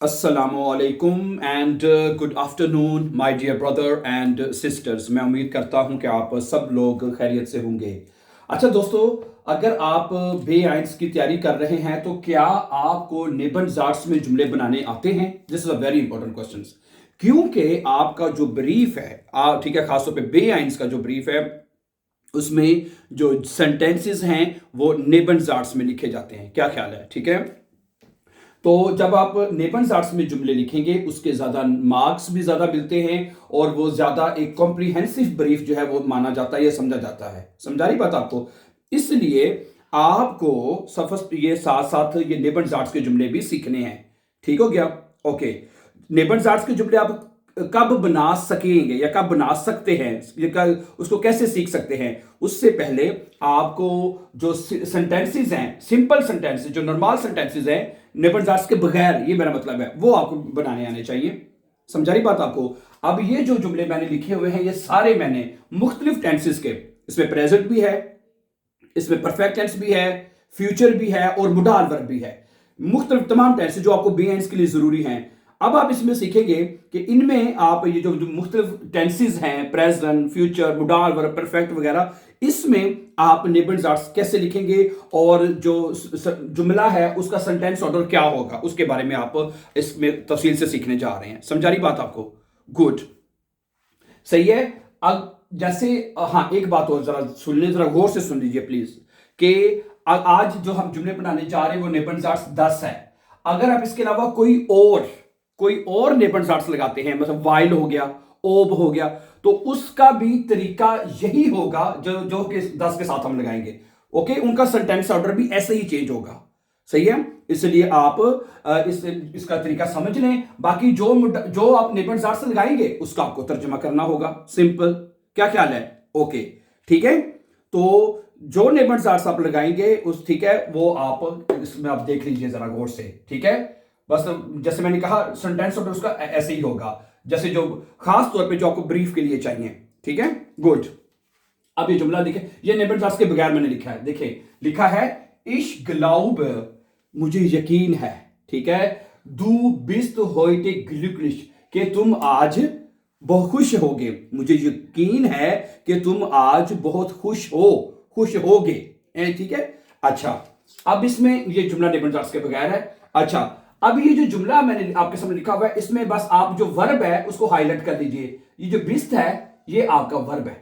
अस्सलामुअलैकुम and good afternoon my dear brother and sisters. मैं उम्मीद करता हूं कि आप सब लोग खैरियत से होंगे। अच्छा दोस्तों, अगर आप बे आइंस की तैयारी कर रहे हैं तो क्या आपको नेबन जाट्स में जुमले बनाने आते हैं? This is a very important question, क्योंकि आपका जो ब्रीफ है, ठीक है, खासतौर पे बे आइंस का जो ब्रीफ है उसमें जो सेंटेंसेस हैं वो नेबन जाट्स में लिखे जाते हैं। क्या ख्याल है? ठीक है, तो जब आप नेबन आर्ट्स में जुमले लिखेंगे उसके ज़्यादा मार्क्स भी ज़्यादा मिलते हैं और वो ज़्यादा एक कॉम्प्रिहेंसिव ब्रीफ जो है वो माना जाता है या समझा जाता है। समझा रही बात आपको? इसलिए आपको सफर ये साथ साथ ये नेबन आर्ट्स के जुमले भी सीखने हैं। ठीक हो गया? ओके। नेबन आर्ट्स के जुमले आप कब बना सकेंगे या कब बना सकते हैं, उसको कैसे सीख सकते हैं, उससे पहले आपको जो सेंटेंसेस हैं, सिंपल सेंटेंसेस, जो नॉर्मल सेंटेंसेस हैं नेबन जाट्स के बगैर, ये मेरा मतलब है, वो आपको बनाने आने चाहिए। समझा रही बात आपको? अब ये जो जुमले मैंने लिखे हुए हैं ये सारे मैंने मुख्तलिफ टेंसेस के, इसमें प्रेजेंट भी है, इसमें परफेक्ट टेंस भी है, फ्यूचर भी है और मुडाल वर्ब भी है। मुख्तलिफ तमाम टेंस जो आपको बी एंस के लिए जरूरी हैं। अब आप इसमें सीखेंगे कि इनमें आप ये जो मुख्तलिफ टेंसेस हैं, प्रेजेंट, फ्यूचर, मुडाल वर्ब, परफेक्ट वगैरह, इसमें आप नेबन जाट्स कैसे लिखेंगे और जो जुमला है उसका सेंटेंस ऑर्डर क्या होगा उसके बारे में आप इसमें तफसील से सीखने जा रहे हैं। समझा रही बात आपको? गुड, सही है। अब जैसे हाँ, एक बात और जरा सुन लीजिए, जरा गौर से सुन लीजिए प्लीज, कि आज जो हम जुमले बनाने जा रहे हैं वो नेबन जाट्स 10 है। अगर आप इसके अलावा कोई और नेबन जाट्स लगाते हैं, मतलब वाइल हो गया, ओब हो गया, तो उसका भी तरीका यही होगा जो जो कि 10 के साथ हम लगाएंगे। ओके, उनका सेंटेंस ऑर्डर भी ऐसे ही चेंज होगा। सही है? इसलिए आप इसका तरीका समझ लें। बाकी जो आप नेबन जाट्स लगाएंगे उसका आपको तर्जुमा करना होगा। सिंपल। क्या ख्याल है? ओके, ठीक है। तो जो नेबन जाट्स आप लगाएंगे उस, ठीक है, वो आप इसमें आप देख लीजिए जरा गौर से। ठीक है, बस जैसे मैंने कहा सेंटेंस ऑर्डर उसका ऐसे ही होगा, जैसे जो खास तौर पे जो आपको ब्रीफ के लिए चाहिए। ठीक है, गुड। अब ये जुमला देखें, ये नेबन जाट्स के बगैर मैंने लिखा है। देखिए, लिखा है इश ग्लाउब, मुझे यकीन है, ठीक है, दू बिस्त होइटे ग्लुकलिश, कि तुम आज बहुत खुश होगे, मुझे यकीन है कि तुम आज बहुत खुश होगे। ठीक है। अच्छा, अब इसमें ये जुमला नेबन जाट्स के बगैर है। अच्छा, अब ये जो जुमला मैंने आपके सामने लिखा हुआ है इसमें बस आप जो वर्ब है उसको हाईलाइट कर लीजिए। ये जो बिस्त है ये आपका वर्ब है।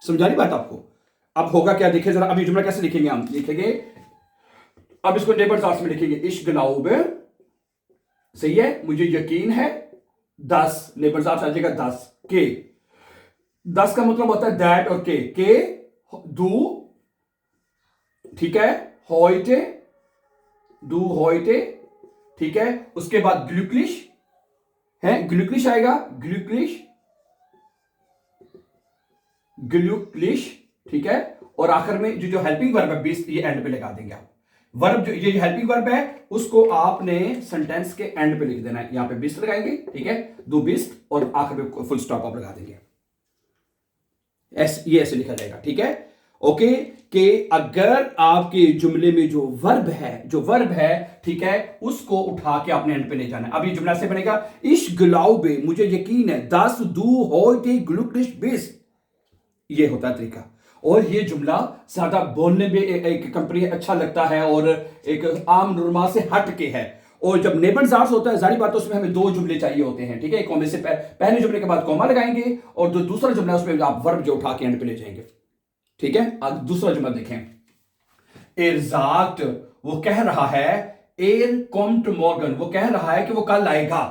समझा रही बात आपको? अब होगा क्या, देखिए जरा। अब ये जुमला कैसे लिखेंगे? हम लिखेंगे, अब इसको नेबन जाट्स में लिखेंगे, इश ग्लाउब, सही है, मुझे यकीन है, 10 नेबन जाट्स आ जाएगा 10 के। 10 का मतलब होता है दैट और के दू, ठीक है, होइटे, दू होइटे, ठीक है। उसके बाद ग्लुकलिश है, ग्लुकलिश आएगा, ग्लुकलिश, ठीक है। और आखिर में जो हेल्पिंग वर्ब है 20, ये एंड पे लगा देंगे आप। वर्ब जो ये हेल्पिंग वर्ब है उसको आपने सेंटेंस के एंड पे लिख देना है। यहां पे 20 लगाएंगे, ठीक है, दो 20, और आखिर में फुल स्टॉप आप लगा देंगे। ये ऐसे लिखा जाएगा। ठीक है, ओके। कि अगर आपके जुमले में जो वर्ब है, ठीक है, उसको उठा के आपने एंड पे ले जाना है। अब ये जुमला से बनेगा, इश ग्लाउबे, मुझे यकीन है, 10 दू होइटे ग्लुकलिश बिस। ये होता है तरीका। और ये जुमला ज्यादा बोलने में एक कंपनी अच्छा लगता है और एक आम नॉर्मल से हट के है। और जब नेबन जाट्स होता है, जारी बात है, उसमें हमें दो जुमले चाहिए होते हैं। ठीक है, कॉमे से पहले जुमले के बाद कॉमा लगाएंगे और जो दूसरा जुमला उसमें आप वर्ब जो उठा के एंड पे ले जाएंगे। ठीक है, अब दूसरा जुमला देखें। एर्जाक्ट, वो कह रहा है, एर कॉम्ट मॉर्गन, वो कह रहा है कि वो कल आएगा।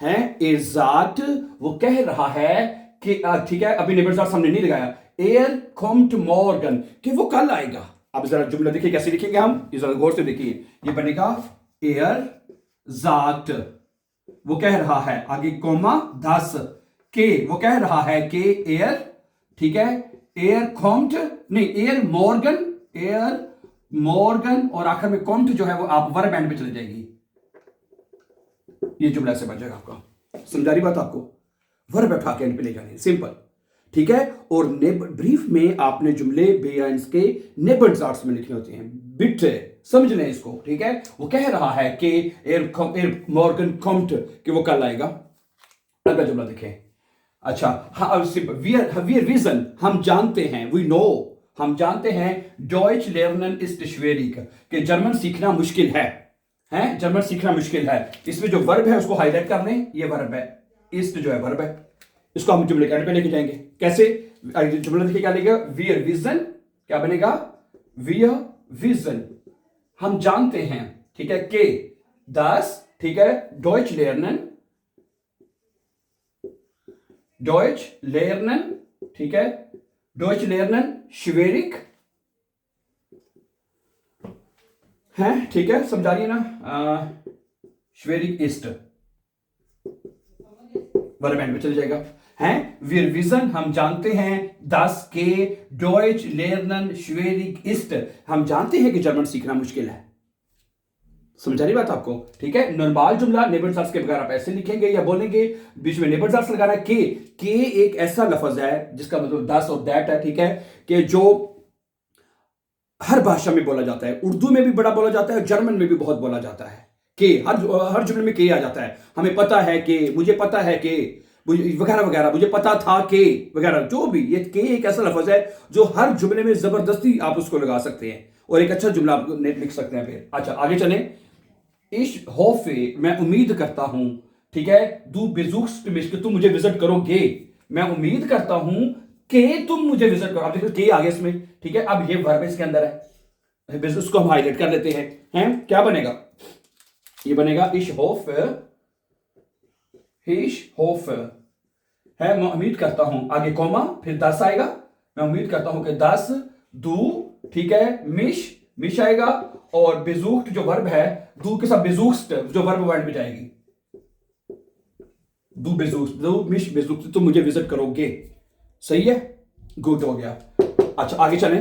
है, एर्जाक्ट, वो कह रहा है कि, ठीक है, अभी नेबन जाट्स हमने नहीं लगाया, एर कॉम्ट मॉर्गन, कि वो कल आएगा। अब जरा जुमला देखिए कैसे लिखेंगे हम, जरा गौर से देखिए। ये बनेगा एयर जाट, वो कह रहा है, आगे कॉमा 10 के, वो कह रहा है कि एयर, ठीक है, एयर कॉम्ट नहीं, एयर मॉर्गन और आखिर में कॉम्ट जो है वो आप वर्ब एंड पे चले जाएगी। ये जुमला से बन जाएगा आपका। समझा रही बात आपको? वर्ब उठा के एंड पे ले जाने, सिंपल। ठीक है, और ब्रीफ में आपने जुमले बेअंस के नेबन जाट्स में लिखे होते हैं। बिट समझ लें इसको, ठीक है। वो कह रहा है कि एर मॉर्गन कॉम्ट कि वो कल आएगा। अगला जुमला देखें। अच्छा, हाँ, वीर विजन, हम जानते हैं, वी नो, हम जानते हैं, डॉइच लेर्नन इस्ट श्वेरिक, कि जर्मन सीखना मुश्किल है, जर्मन सीखना मुश्किल है। इसमें जो वर्ब है उसको हाईलाइट कर लें, ये वर्ब है, इस्ट जो है वर्ब है, इसको हम जुमले के एंड पे लेके जाएंगे। कैसे? जुमला देखिए क्या लेगा, वीर विजन, क्या बनेगा, वीर विजन, हम जानते हैं, ठीक है, के दस, ठीक है, डॉइच लेर्नन, ठीक है, डॉइच लेर्नन श्वेरिक है, ठीक है, समझा रही है ना, श्वेरिक इस्ट वर्ब एंड में चल जाएगा, हैं, वीर विजन, हम जानते हैं, दस के डॉइच लेर्नन श्वेरिक इस्ट, हम जानते हैं कि जर्मन सीखना मुश्किल है। समझा रही बात आपको, ठीक है। नॉर्मल जुमला नेबरजार्स के बगैर आप ऐसे लिखेंगे या बोलेंगे, बीच में नेबरजार्स लगाना, के एक ऐसा लफ्ज है जिसका मतलब दस और दैट है, ठीक है, कि जो हर भाषा में बोला जाता है, उर्दू में भी बड़ा बोला जाता है, जर्मन में भी बहुत बोला जाता है, के हर जुमले में के आ जाता है, हमें पता है कि, मुझे पता है कि, वगैरह वगैरह, मुझे पता था कि, वगैरह, जो भी, ये के एक ऐसा लफ्ज है जो हर जुमले में जबरदस्ती आप उसको लगा सकते हैं और एक अच्छा जुमला आप लिख सकते हैं फिर। अच्छा, आगे चलें। इश होफे, मैं उम्मीद करता हूं, ठीक है, दू बेजुक्स कि तुम मुझे विजिट करोगे, मैं उम्मीद करता हूं कि तुम मुझे विजिट करो। अब देखो के आ गया इसमें, ठीक है, अब ये वर्ब इसके अंदर है, उसको हम हाईलाइट कर लेते हैं, क्या बनेगा, ये बनेगा इश होफ है, मैं उम्मीद करता हूं, आगे कॉमा, फिर दस आएगा, मैं उम्मीद करता हूं कि दस, दू, ठीक है, मिश आएगा, और बेजुक्ट जो वर्ब है, दू के साथ बेजुक्ट जो वर्ब वर्ड में जाएगी, दू बेजुक्ट, दू मिश बेजुक्ट, तुम मुझे विजिट करोगे, सही है, गुड हो गया। अच्छा, आगे चलें,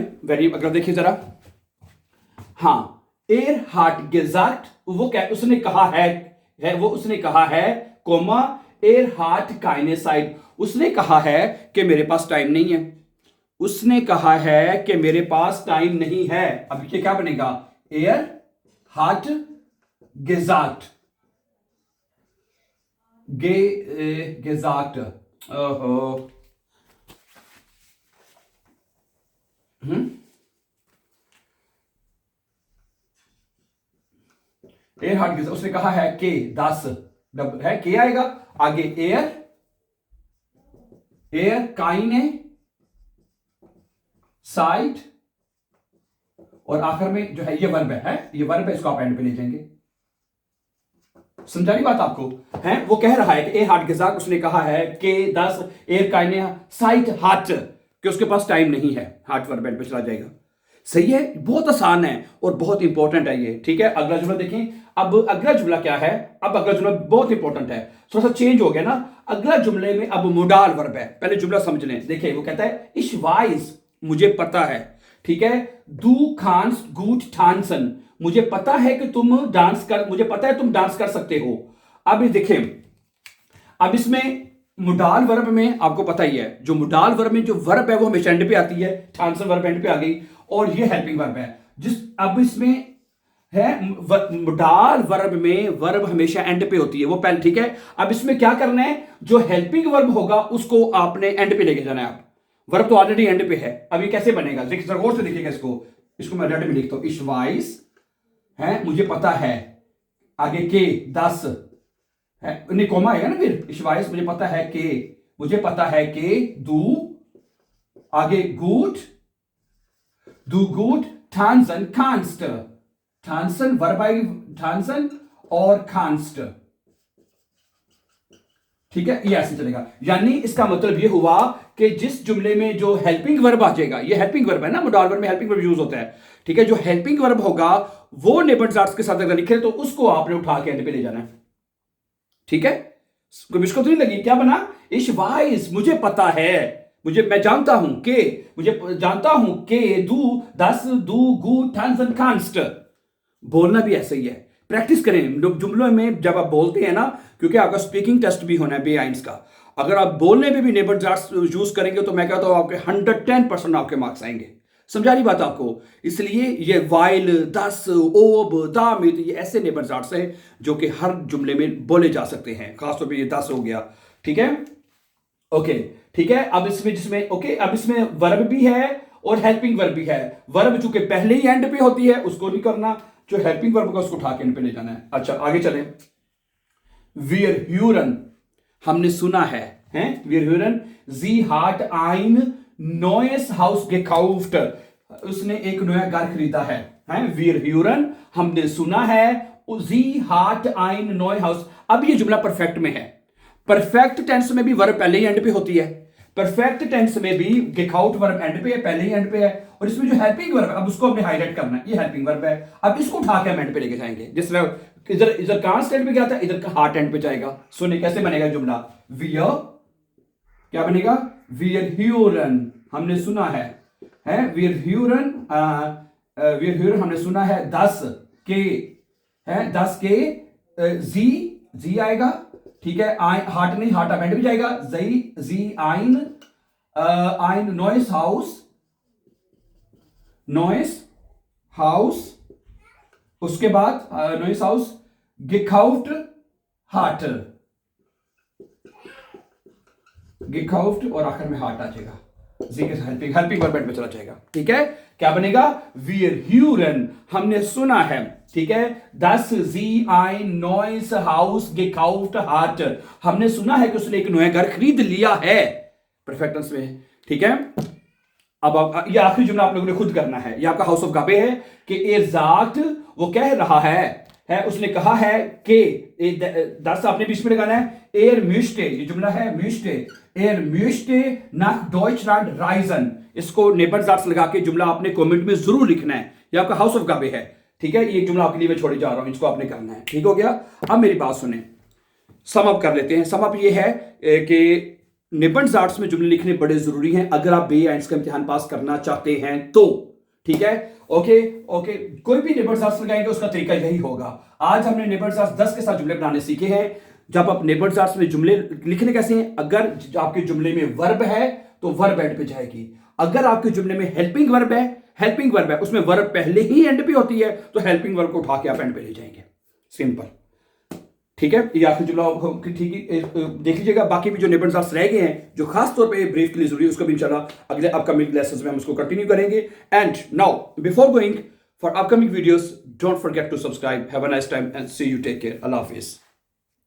अगला देखिए जरा, हाँ, एर हार्ट गेजार्ट, वो क्या, उसने कहा है, वो उसने कहा है, कोमा, एर हार्ट काइनेसाइड, उसने कहा है कि मेरे पास टाइम नहीं है, उसने कहा है कि मेरे पास टाइम नहीं है। अब ये क्या बनेगा, एयर हार्ट गेजार्ट, गेजार्ट, ओहो, एयर हार्ट गेजार्ट, उसने कहा है के, 10 है, के आएगा, आगे एयर काइने साइड, और आखिर में जो है ये वर्ब है, ये वर्ब है, इसको आप एंड पे ले जाएंगे। समझा रही बात आपको, है, वो कह रहा है कि ए हार्ट गेजार्ट, उसने कहा है कि 10 एयर काइने साइट हार्ट, कि उसके पास टाइम नहीं है, हार्ट वर्ब एंड पे चला जाएगा। सही है, बहुत आसान है और बहुत इंपॉर्टेंट है ये, ठीक है। अगला जुमला देखें। अब अगला जुमला क्या है, अब अगला जुमला बहुत इंपॉर्टेंट है, थोड़ा सा चेंज हो गया ना। अगला जुमले में अब मोडाल वर्ब है, पहले जुमला समझ लें। देखिए वो कहता है इश वाइज, मुझे पता है, ठीक है, दू खान्स गुट ठानसन, मुझे पता है कि तुम डांस कर, मुझे पता है तुम डांस कर सकते हो। अब देखें, अब इसमें मुडाल वर्ब में आपको पता ही है, जो मुडाल वर्ब में जो वर्ब है वो हमेशा एंड पे आती है, ठानसन वर्ब एंड पे आ गई, और ये हेल्पिंग वर्ब है। अब इसमें है मुडाल वर्ब में वर्ब हमेशा एंड पे होती है, वो पहले, ठीक है। अब इसमें क्या करना है, जो हेल्पिंग वर्ब होगा उसको आपने एंड पे लेके जाना है। आप वर्ब तो ऑलरेडी एंड पे है, अब ये कैसे बनेगा, देखिए जरा गौर से देखिएगा इसको मैं रेड में लिखता हूं। इश वाइस है, मुझे पता है, आगे के 10 है, नहीं कोमा आएगा ना फिर, इश वाइस, मुझे पता है के, मुझे पता है के, दू, आगे गुड, दू गुड, ठानसन खांस्ट, ठानसन वर्ब आएगी, ठानसन और खांस्ट, ठीक है, ये ऐसे चलेगा। यानी इसका मतलब ये हुआ कि जिस जुमले में जो हेल्पिंग वर्ब आ जाएगा, ये हेल्पिंग वर्ब है ना, मोडाल वर्ब में हेल्पिंग वर्ब यूज होता है, ठीक है, जो हेल्पिंग वर्ब होगा वो नेबरजार्ट्स के साथ अगर लिखे तो उसको आपने उठा के एंड पे ले जाना है, ठीक है। कोई मुश्किल तो नहीं लगी, क्या बना, इश वाइस, मुझे पता है, मैं जानता हूं के, मुझे जानता हूं के, दू 10 दू गू ठानसन खांस्ट, बोलना भी ऐसा ही है, प्रैक्टिस करें जुमलों में जब आप बोलते हैं ना, क्योंकि आपका स्पीकिंग टेस्ट भी होना है B1 का। अगर आप बोलने में भी नेबरजार्ट्स यूज करेंगे तो मैं कहता हूं आपके 110% आपके मार्क्स आएंगे। समझा रही बात आपको? इसलिए ये वाइल, दस, ओब, दामिद, ये ऐसे नेबर जाट्स हैं जो कि हर जुमले में बोले जा सकते हैं। खासतौर पे ये दस हो गया, ठीक है, ओके, ठीक है। अब इसमें जिसमें ओके, अब इसमें वर्ब भी है और हेल्पिंग वर्ब भी है। वर्ब चूंकि पहले ही एंड पे होती है उसको नहीं करना, जो हेल्पिंग वर्ब का उसको उठा के एंड पे ले जाना है। अच्छा आगे चलें। वीर ह्यूरन, हमने सुना है, हैं? वीर ह्यूरन जी हार्ट आइन नोएस हाउस gekauft, उसने एक नया घर खरीदा है, हैं? वीर ह्यूरन हमने सुना है, जी हार्ट आइन नोए हाउस। अब ये जुमला परफेक्ट में है। परफेक्ट टेंस में भी वर्ब पहले ही एंड पे होती है, परफेक्ट टेंस में भी gekauft वर्ब एंड पे है, पहले ही एंड पे है। और इसमें जो हेल्पिंग वर्ब है, अब उसको हमने हाईलाइट करना है, ये हेल्पिंग वर्ब है। अब इसको उठा के हम एंड पे लेके जाएंगे। जिस तरह इधर इधर कहां स्टैंड पे गया था, इधर का हार्ट एंड पे जाएगा। सुनिए कैसे बनेगा जुमला। वियर क्या बनेगा, वियर ह्यूरन हमने सुना है, वियर ह्यूरन, वियर ह्यूरन हमने सुना है 10 के, है 10 के, जी जी आएगा, ठीक है, हार्ट नहीं, हार्ट अब एंड भी जाएगा, जी जी आइन, आइन नॉइस हाउस, नॉइस हाउस, उसके बाद noise house gekauft heart, gekauft और आखिर में हार्ट आ जाएगा, जी के हेल्पिंग हेल्पिंग वर्ब में चला जाएगा, ठीक है। क्या बनेगा, वीर ह्यूरन हमने सुना है, ठीक है, 10 जी आइन नॉइस हाउस gekauft हार्ट, हमने सुना है कि उसने एक नया घर खरीद लिया है, परफेक्ट टेंस में, ठीक है। अब ये आखिरी जुमला आप लोगों ने खुद करना है, ये आपका हाउस ऑफ गाबे है कि एजाक्ट वो कह रहा है उसने कहा है कि 10 आपने बीच में लगाना है, एर म्यूस्टे, ये जुमला है म्यूस्टे, एर म्यूस्टे nach Deutschland reisen, इसको नेबर जाट्स लगा के जुमला आपने कमेंट में जरूर लिखना है, ये आपका हाउस ऑफ गाबे है, ठीक है। ये जुमला आपके लिए मैं छोड़े जा रहा हूं, इसको आपने करना है, ठीक हो गया। अब मेरी बात सुने, सम अप कर लेते हैं। सम अप ये है कि निबंध जाट्स में जुमले लिखने बड़े जरूरी हैं अगर आप बे एंड्स का इम्तिहान पास करना चाहते हैं तो, ठीक है, ओके ओके। कोई भी निबंध जाट्स लगाएंगे उसका तरीका यही होगा। आज हमने निबंध जाट्स 10 के साथ जुमले बनाने सीखे हैं। जब आप निबंध जाट्स में जुमले लिखने कैसे हैं, अगर आपके जुमले में वर्ब है तो वर्ब एंड पे जाएगी, अगर आपके जुमले में हेल्पिंग वर्ब है, हेल्पिंग वर्ब है उसमें वर्ब पहले ही एंड पे होती है तो हेल्पिंग वर्ब को उठा के आप एंड पे ले जाएंगे, सिंपल, ठीक है। ये आखिरी जुमला ठीक है, देख लीजिएगा। बाकी भी जो निबंध जाट्स रह गए हैं जो खास तौर पे ब्रीफ के लिए जरूरी है, उसको भी इंशाल्लाह अगले अपकमिंग लेसन्स में हम उसको कंटिन्यू करेंगे। And now before going for upcoming videos, don't forget to subscribe. Have a nice time and see you, take care, अल्लाह हाफिज।